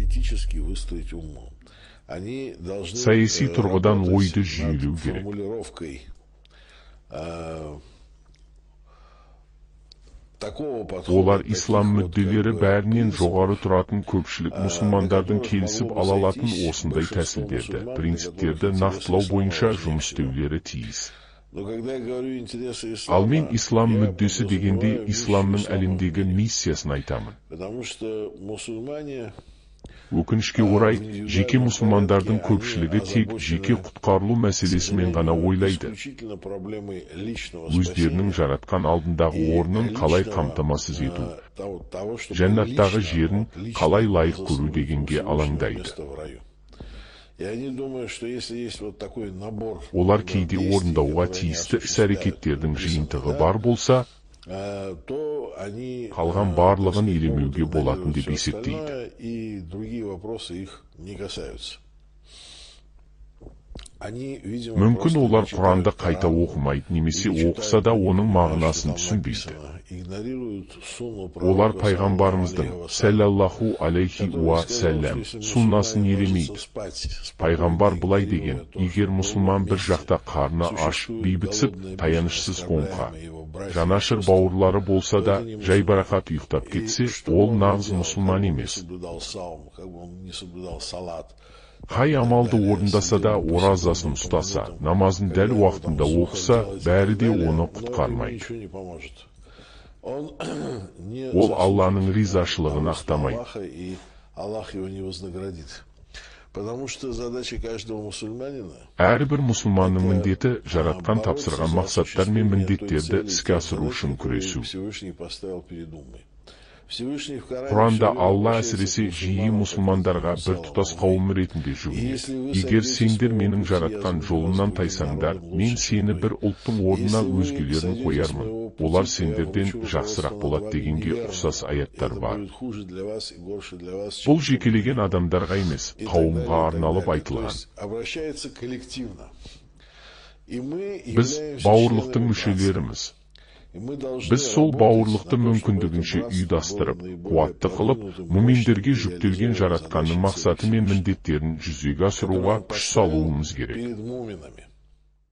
политически выстроить умом. Они должны Саяси тұрғыдан ойды работать жүйелеу над керек. формулировкой такого подхода, Олар таких ислам вот, мүдделері бәрінен принципов, жоғары тұратын көпшілік мұсылмандардың келісіп ала алатын осындай большинство тәсілдерді, мусульман, принциптерді для которых нақтылау интересы бойынша ислама жұмыс важнее всего. істеулері тиіс. Но когда я говорю интересы Ал мен ислама, ислам я мүддесі дегенде подразумеваю исламның миссию ислама в әлемдегі мире. миссиясын айтамын. Потому что мусульмане Өкінішке орай, жеке мұсылмандардың көпшілігі тек жеке құтқарылу мәселесімен ғана ойлайды. исключительно проблемой личного Өздерінің спасения жаратқан алдындағы орнын қалай қамтамасыз ету, того, чтобы жәннаттағы лично, жерін лично қалай лайық көру заслужить дегенге Всевышнего алаңдайды. места в раю. И они думают, что если есть вот такой набор Олар кейде действий, орындауға которые они тиісті осуществляют, іс-әрекеттердің написано, жиынтығы да, бар болса, то они қалған барлығын так сказать, елемеуге могут болатын деп игнорировать всё есептейді. остальное, и другие вопросы их не касаются. Они, видимо, Мүмкін просто олар не читают Құранды қайта Коран, оқымайды, немесе или оқыса да читают, оның понимают, мағынасын что там түсінбейді. написано, игнорируют сунну Олар пророка, пайғамбарымыздың, сәллаллаху алейхи уа сәлләм, суннасын елемейді. Пайғамбар бұлай деген, егер мұсылман бір жақта қарны аш, бейбітсіп, таянышсыз қоңқа, жанашыр бауырлары болса да, жайбарақат ұйықтап кетсе, ол нағыз мұсылман емес. Қай амалды орындаса да, оразасын ұстаса, намазын дәл уақытында оқыса, бәрі де оны құтқармайды. Ол Алланың ризашылығын ақтамайды. Әрбір мұсылманның міндеті жаратқан тапсырған мақсаттар мен міндеттерді іске асыру үшін күресу. Құранда Алла әсіресе жиі мұсылмандарға бір тұтас қауым ретінде жүгінеді. Егер сендер менің жаратқан жолымнан тайсаңдар, мен сені бір ұлттың орнына өзгелерін қоярмын. Олар сендерден жақсырақ болады дегенге ұқсас аяттар бар. Бұл жекелеген адамдарға емес, қауымға арналып айтылған. Біз бауырлықтың мүшелеріміз. Біз сол бауырлықты мүмкіндігінше ұйдастырып, қуатты қылып, мүминдерге жүктелген жаратқанның мақсаты мен міндеттерін жүзеге асыруға күш салуымыз керек.